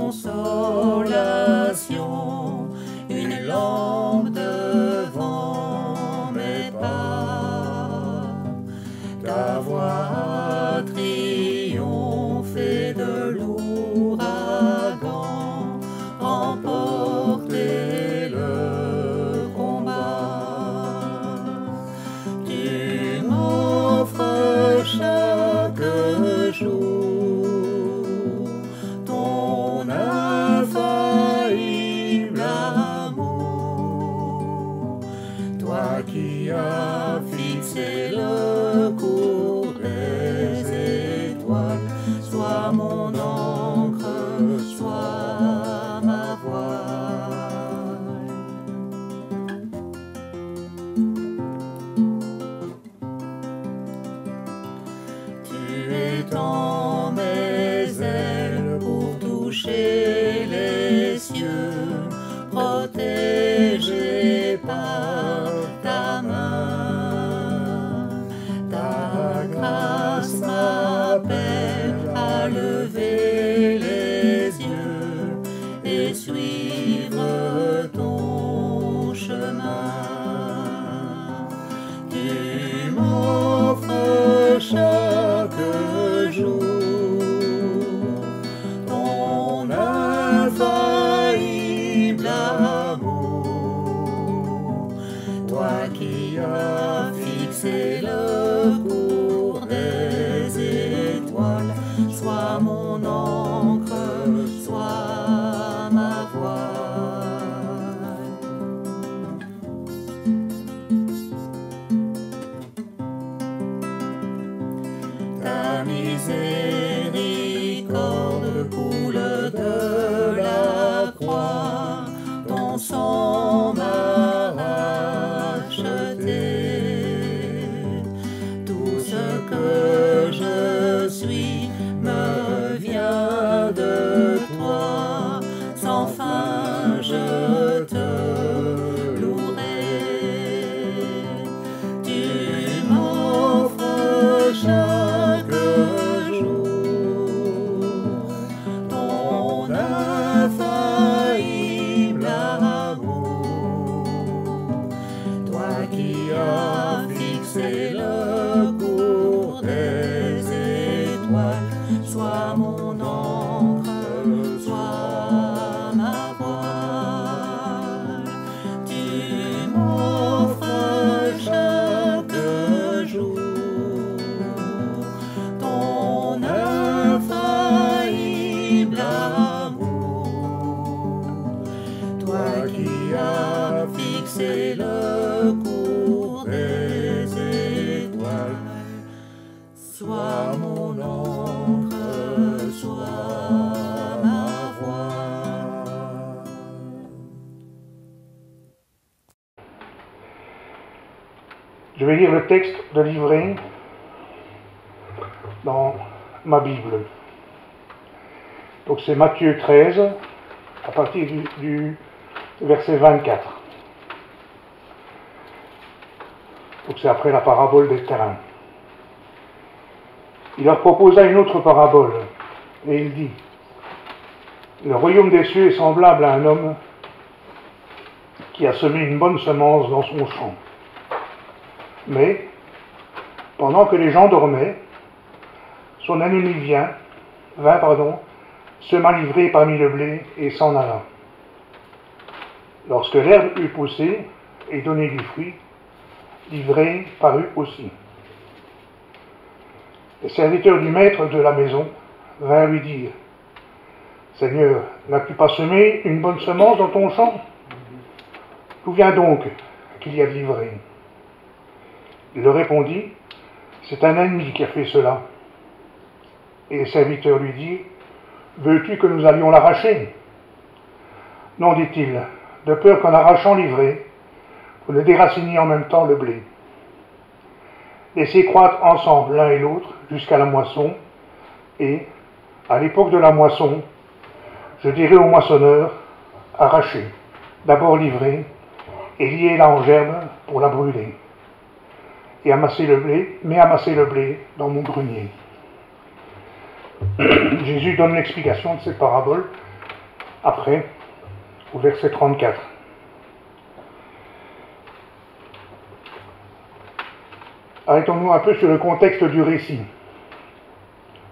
consolation, une lampe devant mes pas. Ta voix a triomphé de l'ouragan, remporté le combat. Tu m'offres chaque jour ton infaillible amour, toi qui as fixé le cours des étoiles, sois mon encre, sois ma voile. Tu étends mes ailes pour toucher les cieux, protégé par ta main. Ta grâce m'appelle à lever les yeux et suivre ton chemin. Tu m'offres chaque jour ton infaillible amour, toi qui as fixé le cours des étoiles, sois mon encre, sois ma voile. Ta miséricorde coule de la croix, ton sang m'a racheté. Tout ce que je suis me vient de toi, sans fin je te louerai. Tu m'offres chaque jour ton infaillible amour, toi qui as fixé le cours des étoiles, sois mon encre, sois ma voile. Tu m'offres chaque jour ton infaillible amour, toi qui as fixé le cours des étoiles, sois mon encre, sois ma voile. Je vais lire le texte de livret dans ma Bible. Donc c'est Matthieu 13, à partir du verset 24. Donc c'est après la parabole des terrains. Il leur proposa une autre parabole, et il dit: le royaume des cieux est semblable à un homme qui a semé une bonne semence dans son champ. Mais, pendant que les gens dormaient, son ennemi vint, sema l'ivraie parmi le blé et s'en alla. Lorsque l'herbe eut poussé et donné du fruit, l'ivraie parut aussi. Les serviteurs du maître de la maison vinrent lui dire: Seigneur, n'as-tu pas semé une bonne semence dans ton champ? D'où vient donc qu'il y a de l'ivraie? Il leur répondit: c'est un ennemi qui a fait cela. Et les serviteurs lui dirent: veux-tu que nous allions l'arracher? Non, dit-il, de peur qu'en arrachant l'ivraie, vous ne déraciniez en même temps le blé. Laissez croître ensemble l'un et l'autre jusqu'à la moisson, et, à l'époque de la moisson, je dirai aux moissonneurs: arrachez d'abord l'ivraie et liez-la en gerbe pour la brûler, et amassez le blé dans mon grenier. Jésus donne l'explication de cette parabole après, au verset 34. Arrêtons-nous un peu sur le contexte du récit.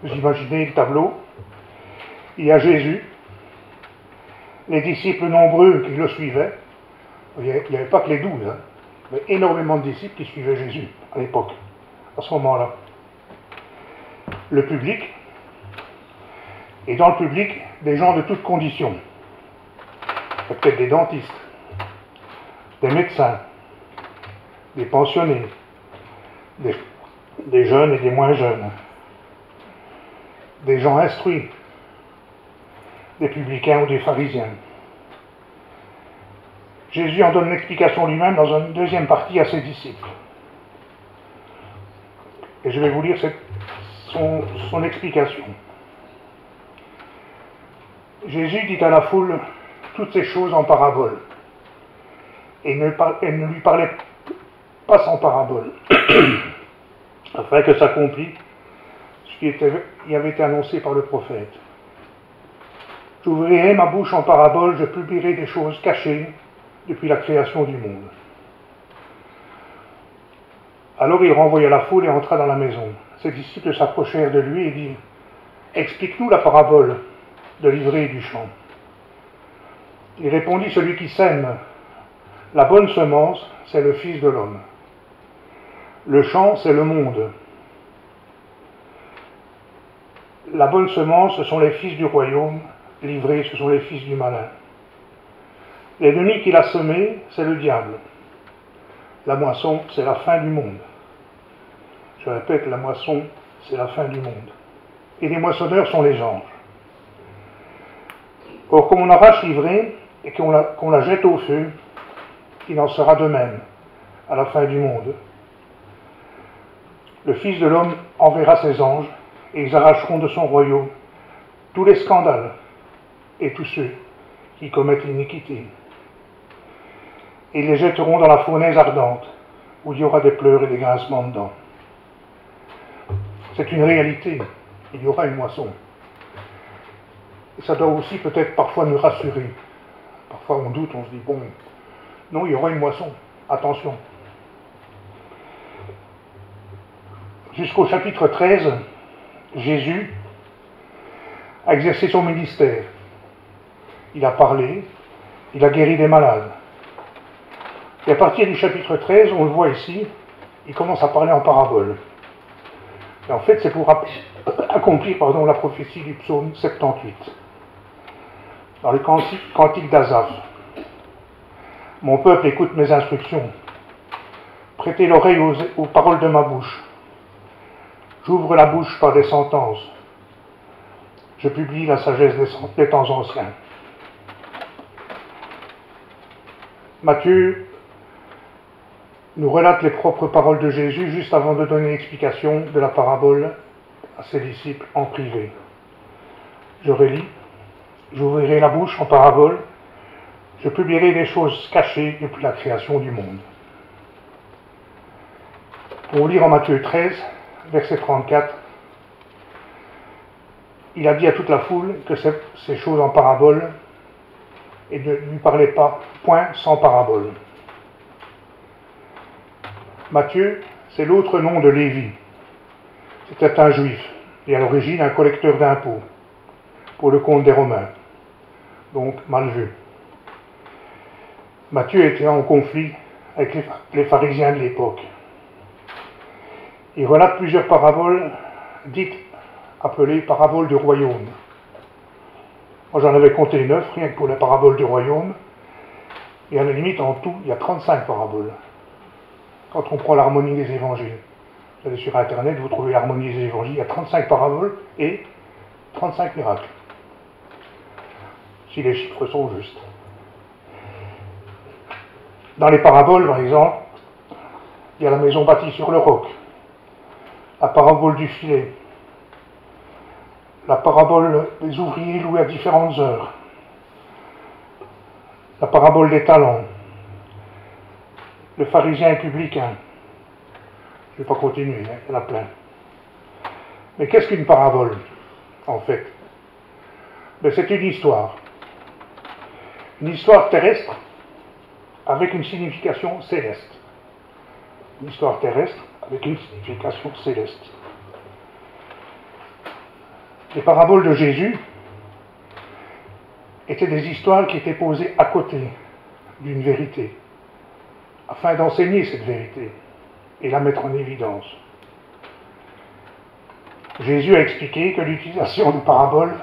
Vous imaginez le tableau. Il y a Jésus, les disciples nombreux qui le suivaient. Il n'y avait pas que les 12, mais énormément de disciples qui suivaient Jésus à l'époque, à ce moment-là. Le public, et dans le public, des gens de toutes conditions. Peut-être des dentistes, des médecins, des pensionnés, des jeunes et des moins jeunes, des gens instruits, des publicains ou des pharisiens. Jésus en donne l'explication lui-même dans une deuxième partie à ses disciples. Et je vais vous lire son explication. Jésus dit à la foule toutes ces choses en parabole. Et ne lui parlait pas sans parabole, afin que s'accomplisse ce qui avait été annoncé par le prophète. J'ouvrirai ma bouche en parabole, je publierai des choses cachées depuis la création du monde. Alors il renvoya la foule et entra dans la maison. Ses disciples s'approchèrent de lui et dirent « Explique-nous la parabole de l'ivraie et du champ. » Il répondit « Celui qui sème la bonne semence, c'est le Fils de l'homme. Le champ, c'est le monde. La bonne semence, ce sont les fils du royaume, l'ivraie, ce sont les fils du malin. L'ennemi qui l'a semé, c'est le diable. La moisson, c'est la fin du monde. Je répète, la moisson, c'est la fin du monde. Et les moissonneurs sont les anges. Or, comme on arrache l'ivraie et qu'on la jette au feu, il en sera de même à la fin du monde. Le Fils de l'homme enverra ses anges et ils arracheront de son royaume tous les scandales et tous ceux qui commettent l'iniquité. Et ils les jetteront dans la fournaise ardente, où il y aura des pleurs et des grincements de dents. C'est une réalité, il y aura une moisson. Et ça doit aussi peut-être parfois nous rassurer. Parfois on doute, on se dit, bon, non, il y aura une moisson, attention. Jusqu'au chapitre 13, Jésus a exercé son ministère. Il a parlé, il a guéri des malades. Et à partir du chapitre 13, on le voit ici, il commence à parler en parabole. Et en fait, c'est pour accomplir la prophétie du psaume 78. Dans le cantique d'Asaph. Mon peuple écoute mes instructions. Prêtez l'oreille aux paroles de ma bouche. J'ouvre la bouche par des sentences. Je publie la sagesse des temps anciens. Matthieu nous relate les propres paroles de Jésus juste avant de donner l'explication de la parabole à ses disciples en privé. Je relis. J'ouvrirai la bouche en parabole. Je publierai des choses cachées depuis la création du monde. Pour lire en Matthieu 13, verset 34, il a dit à toute la foule que ces choses en parabole et ne lui parlait pas, point sans parabole. Matthieu, c'est l'autre nom de Lévi. C'était un juif et à l'origine un collecteur d'impôts pour le compte des Romains, donc mal vu. Matthieu était en conflit avec les pharisiens de l'époque. Il relate plusieurs paraboles dites, appelées paraboles du royaume. Moi j'en avais compté 9, rien que pour les paraboles du royaume, et à la limite en tout, il y a 35 paraboles. Quand on prend l'harmonie des évangiles, vous allez sur internet, vous trouvez l'harmonie des évangiles, il y a 35 paraboles et 35 miracles. Si les chiffres sont justes. Dans les paraboles, par exemple, il y a la maison bâtie sur le roc, la parabole du filet, la parabole des ouvriers loués à différentes heures, la parabole des talents, le pharisien et publicain. Je ne vais pas continuer, il y en a plein. Mais qu'est-ce qu'une parabole, en fait? C'est une histoire. Une histoire terrestre avec une signification céleste. Une histoire terrestre avec une signification céleste. Les paraboles de Jésus étaient des histoires qui étaient posées à côté d'une vérité, afin d'enseigner cette vérité et la mettre en évidence. Jésus a expliqué que l'utilisation des paraboles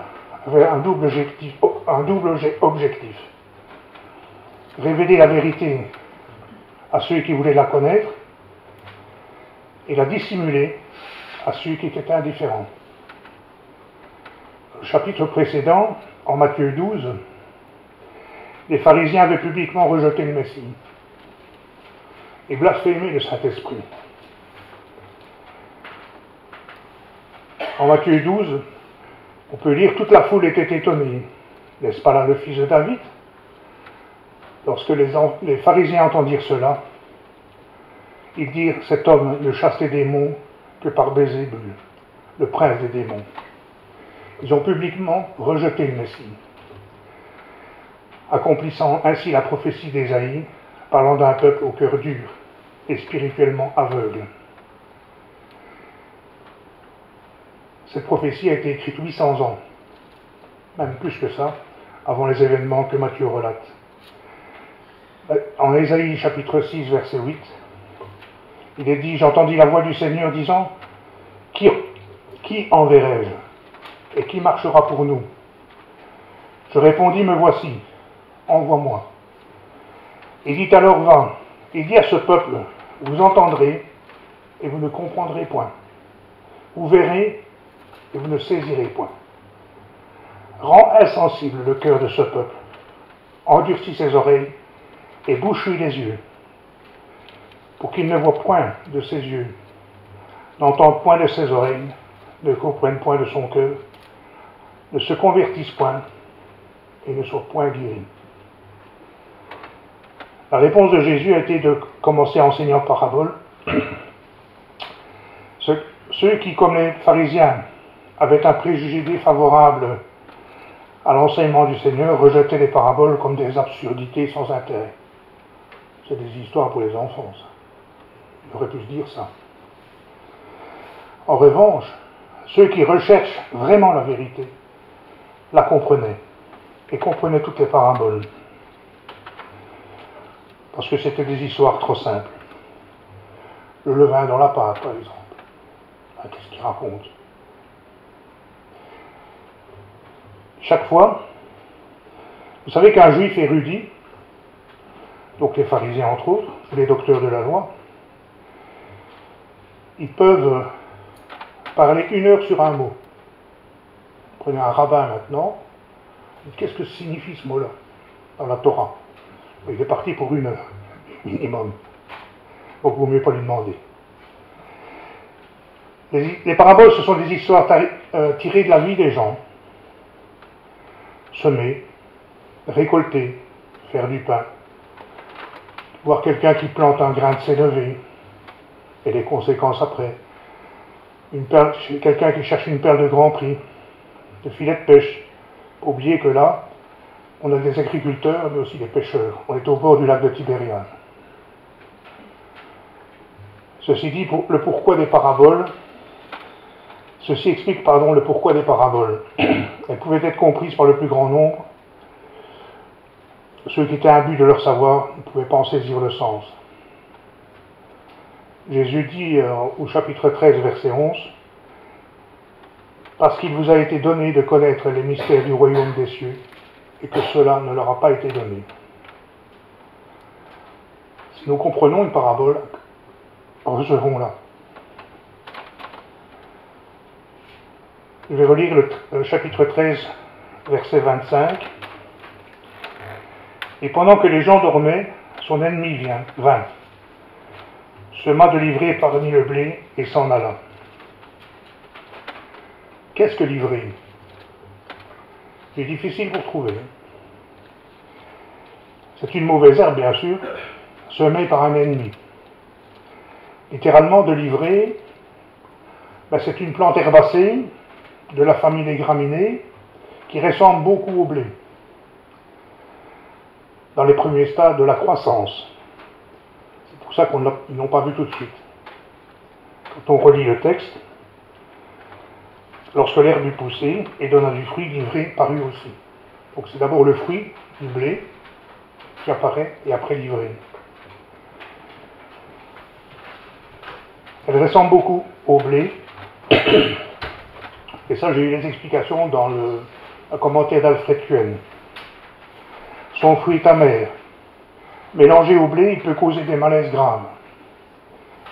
avait un double objectif. Révéler la vérité à ceux qui voulaient la connaître et la dissimuler à ceux qui étaient indifférents. Au chapitre précédent, en Matthieu 12, les pharisiens avaient publiquement rejeté le Messie et blasphémé le Saint-Esprit. En Matthieu 12, on peut lire « Toute la foule était étonnée. N'est-ce pas là le fils de David ?» Lorsque les pharisiens entendirent cela, ils dirent « Cet homme ne chasse les démons que par Bézébul, le prince des démons. » Ils ont publiquement rejeté le Messie, accomplissant ainsi la prophétie d'Ésaïe, parlant d'un peuple au cœur dur et spirituellement aveugle. Cette prophétie a été écrite 800 ans, même plus que ça, avant les événements que Matthieu relate. En Ésaïe chapitre 6, verset 8, il est dit « J'entendis la voix du Seigneur disant « Qui enverrai-je et qui marchera pour nous ?» Je répondis « Me voici, envoie-moi. » Il dit alors « Va, et dis à ce peuple, vous entendrez et vous ne comprendrez point. Vous verrez et vous ne saisirez point. Rends insensible le cœur de ce peuple, endurcis ses oreilles et bouche-lui les yeux, pour qu'il ne voie point de ses yeux, n'entende point de ses oreilles, ne comprenne point de son cœur, ne se convertisse point et ne soit point guéri. » La réponse de Jésus a été de commencer à enseigner en parabole. Ceux qui, comme les pharisiens, avaient un préjugé défavorable à l'enseignement du Seigneur, rejetaient les paraboles comme des absurdités sans intérêt. C'est des histoires pour les enfants, ça. Il aurait pu se dire ça. En revanche, ceux qui recherchent vraiment la vérité la comprenaient et comprenaient toutes les paraboles. Parce que c'était des histoires trop simples. Le levain dans la pâte, par exemple. Qu'est-ce qu'il raconte? Chaque fois, vous savez qu'un juif érudit, donc les pharisiens entre autres, les docteurs de la loi, ils peuvent parler 1 heure sur un mot. Prenez un rabbin maintenant, qu'est-ce que signifie ce mot-là dans la Torah? Il est parti pour 1 heure, minimum. Donc il ne vaut mieux pas lui demander. Les paraboles, ce sont des histoires tirées de la vie des gens. Semer, récolter, faire du pain. Voir quelqu'un qui plante un grain de sénévé et les conséquences après. Quelqu'un qui cherche une perle de grand prix, de filet de pêche. Oubliez que là, on a des agriculteurs, mais aussi des pêcheurs. On est au bord du lac de Tibériade. Ceci dit, le pourquoi des paraboles, ceci explique, le pourquoi des paraboles. Elles pouvaient être comprises par le plus grand nombre. Ceux qui étaient imbus de leur savoir ne pouvaient pas en saisir le sens. Jésus dit au chapitre 13, verset 11, « Parce qu'il vous a été donné de connaître les mystères du royaume des cieux, et que cela ne leur a pas été donné. » Si nous comprenons une parabole, recevons-la. Je vais relire le chapitre 13, verset 25. « Et pendant que les gens dormaient, son ennemi vint, sema de l'ivraie parmi le blé et s'en alla. » Qu'est-ce que l'ivraie? C'est difficile pour trouver. C'est une mauvaise herbe, bien sûr, semée par un ennemi. Littéralement, de l'ivraie, c'est une plante herbacée de la famille des graminées qui ressemble beaucoup au blé. dans les premiers stades de la croissance. C'est pour ça qu'ils n'ont pas vu tout de suite. Quand on relit le texte, lorsque l'herbe eut poussé et donna du fruit, l'ivrée parut aussi. Donc c'est d'abord le fruit du blé qui apparaît et après l'ivrée. Elle ressemble beaucoup au blé. Et ça, j'ai eu les explications dans le commentaire d'Alfred Kuen. Son fruit est amer. Mélangé au blé, il peut causer des malaises graves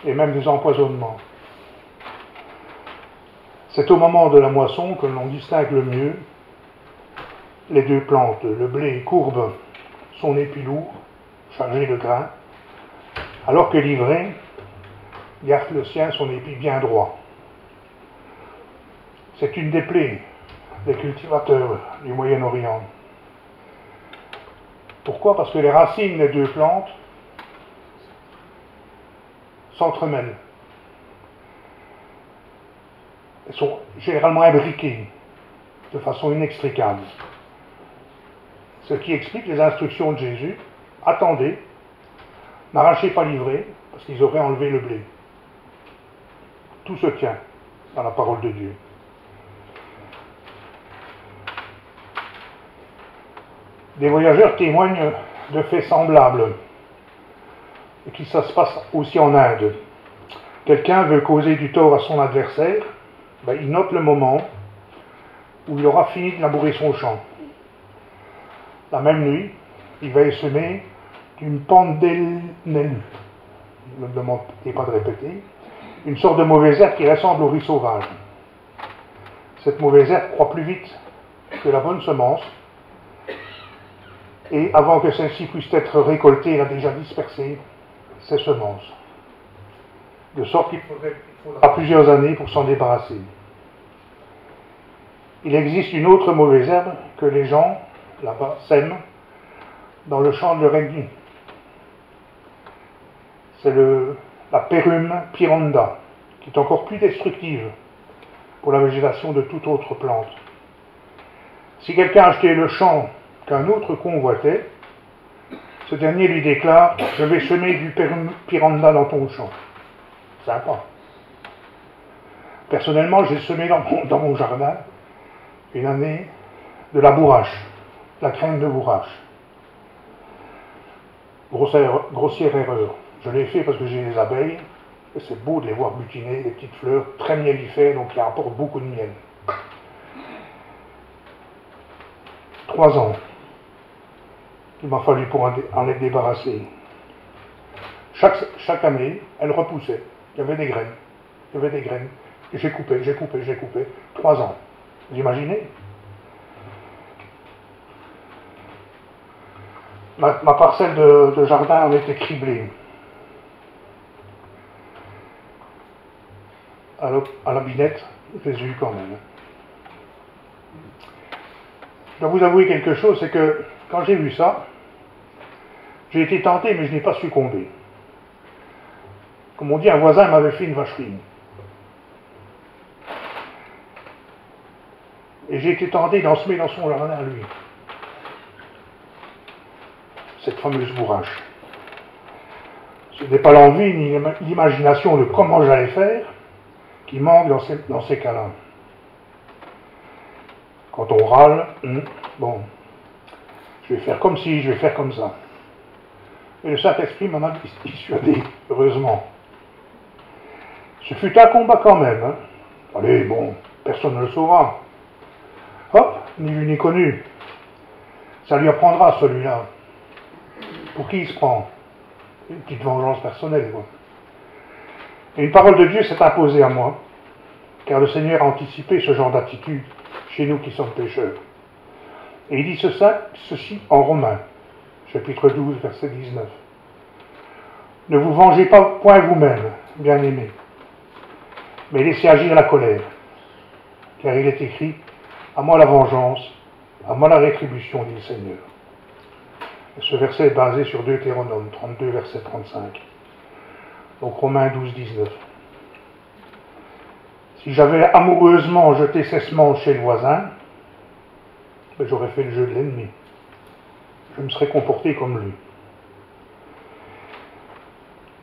et même des empoisonnements. C'est au moment de la moisson que l'on distingue le mieux les deux plantes. Le blé courbe son épi lourd, chargé de grains, alors que l'ivraie garde le sien, son épi bien droit. C'est une des plaies des cultivateurs du Moyen-Orient. Pourquoi? Parce que les racines des deux plantes s'entremêlent. Elles sont généralement imbriquées de façon inextricable. Ce qui explique les instructions de Jésus. Attendez, n'arrachez pas l'ivraie, parce qu'ils auraient enlevé le blé. Tout se tient dans la parole de Dieu. Des voyageurs témoignent de faits semblables, et que ça se passe aussi en Inde. Quelqu'un veut causer du tort à son adversaire, il note le moment où il aura fini de labourer son champ. La même nuit, il va semer d'une pandelnel, ne me demandez pas de répéter, une sorte de mauvaise herbe qui ressemble au riz sauvage. Cette mauvaise herbe croît plus vite que la bonne semence, et avant que celle-ci puisse être récoltée, elle a déjà dispersé ses semences. De sorte qu'il faudra plusieurs années pour s'en débarrasser. Il existe une autre mauvaise herbe que les gens, là-bas, sèment dans le champ de leur ennemi. C'est la Perum pyrrhonda, qui est encore plus destructive pour la végétation de toute autre plante. Si quelqu'un achetait le champ qu'un autre convoitait, ce dernier lui déclare « Je vais semer du Perum pyrrhonda dans ton champ ». Sympa. Personnellement, j'ai semé dans mon jardin une année de la bourrache, la crème de bourrache. Grossière erreur. Je l'ai fait parce que j'ai des abeilles, et c'est beau de les voir butiner, des petites fleurs très miellifères, donc qui apportent beaucoup de miel. 3 ans. Il m'a fallu pour en être débarrassé. Chaque année, elle repoussait. Il y avait des graines. Il y avait des graines. Et j'ai coupé. 3 ans. Vous imaginez? Ma parcelle de jardin en était criblée. À la binette, je les ai eu quand même. Je dois vous avouer quelque chose, c'est que quand j'ai vu ça, j'ai été tenté, mais je n'ai pas succombé. Comme on dit, un voisin m'avait fait une vacherie. Et j'ai été tenté d'en semer dans son jardin à lui. Cette fameuse bourrache. Ce n'est pas l'envie ni l'imagination de comment j'allais faire qui manque dans ces cas-là. Quand on râle, bon, je vais faire comme ci, je vais faire comme ça. Et le Saint-Esprit m'en a dissuadé, heureusement. Ce fut un combat quand même. Allez, bon, personne ne le saura. Hop, ni vu ni connu. Ça lui apprendra, celui-là. Pour qui il se prend? Une petite vengeance personnelle, quoi. Et une parole de Dieu s'est imposée à moi, car le Seigneur a anticipé ce genre d'attitude chez nous qui sommes pécheurs. Et il dit ceci en Romains, chapitre 12, verset 19. Ne vous vengez pas point vous-même, bien-aimés, mais laissez agir la colère, car il est écrit, à moi la vengeance, à moi la rétribution, dit le Seigneur. Et ce verset est basé sur Deutéronome 32, verset 35. Donc Romains 12, 19. Si j'avais amoureusement jeté ses semences chez le voisin, j'aurais fait le jeu de l'ennemi. je me serais comporté comme lui.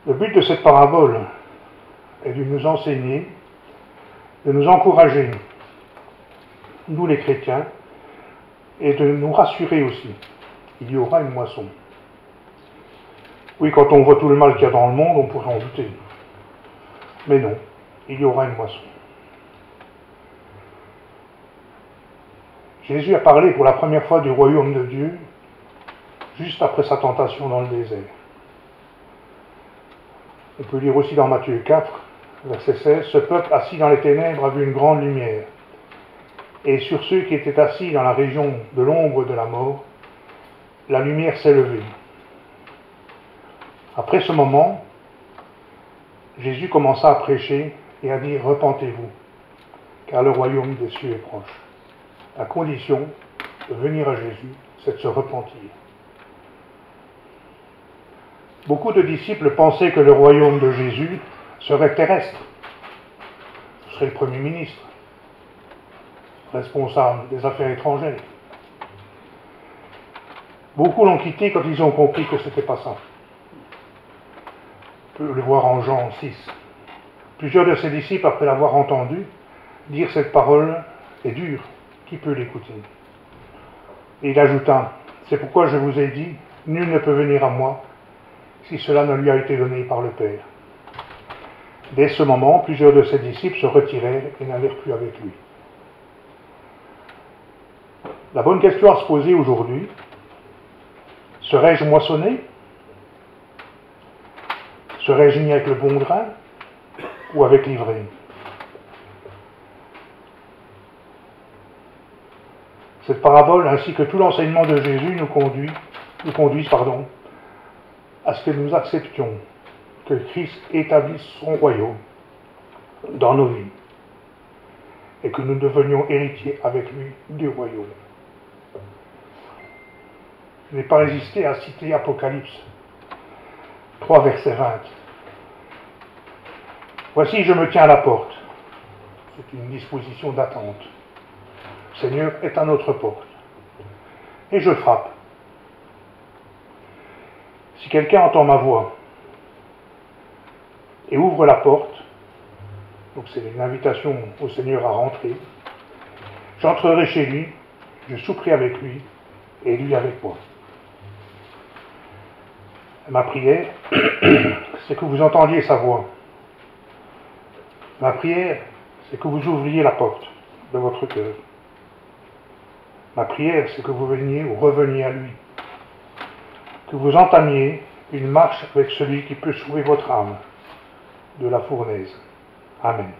Le but de cette parabole est de nous enseigner, de nous encourager, nous les chrétiens, et de nous rassurer aussi. Il y aura une moisson. Oui, quand on voit tout le mal qu'il y a dans le monde, on pourrait en douter. Mais non, il y aura une moisson. Jésus a parlé pour la première fois du royaume de Dieu juste après sa tentation dans le désert. On peut lire aussi dans Matthieu 4, verset 16, « Ce peuple assis dans les ténèbres a vu une grande lumière. Et sur ceux qui étaient assis dans la région de l'ombre de la mort, la lumière s'est levée. » Après ce moment, Jésus commença à prêcher et à dire « Repentez-vous, car le royaume des cieux est proche. » La condition de venir à Jésus, c'est de se repentir. Beaucoup de disciples pensaient que le royaume de Jésus serait terrestre. Ce serait le Premier ministre, responsable des affaires étrangères. Beaucoup l'ont quitté quand ils ont compris que ce n'était pas ça. On peut le voir en Jean 6. Plusieurs de ses disciples, après l'avoir entendu, dire cette parole est dure. Qui peut l'écouter? Et il ajouta, c'est pourquoi je vous ai dit, nul ne peut venir à moi si cela ne lui a été donné par le Père. Dès ce moment, plusieurs de ses disciples se retirèrent et n'allèrent plus avec lui. La bonne question à se poser aujourd'hui, serais-je moissonné? Serais-je mis avec le bon grain ou avec l'ivraie? Cette parabole, ainsi que tout l'enseignement de Jésus, nous conduisent à ce que nous acceptions que Christ établisse son royaume dans nos vies et que nous devenions héritiers avec lui du royaume. Je n'ai pas résisté à citer Apocalypse 3, verset 20. Voici, je me tiens à la porte. C'est une disposition d'attente. Le Seigneur est à notre porte. Et je frappe. Si quelqu'un entend ma voix et ouvre la porte, donc c'est une invitation au Seigneur à rentrer, j'entrerai chez lui, je souperai avec lui et lui avec moi. Ma prière, c'est que vous entendiez sa voix. Ma prière, c'est que vous ouvriez la porte de votre cœur. Ma prière, c'est que vous veniez ou reveniez à lui. Que vous entamiez une marche avec celui qui peut sauver votre âme de la fournaise. Amen.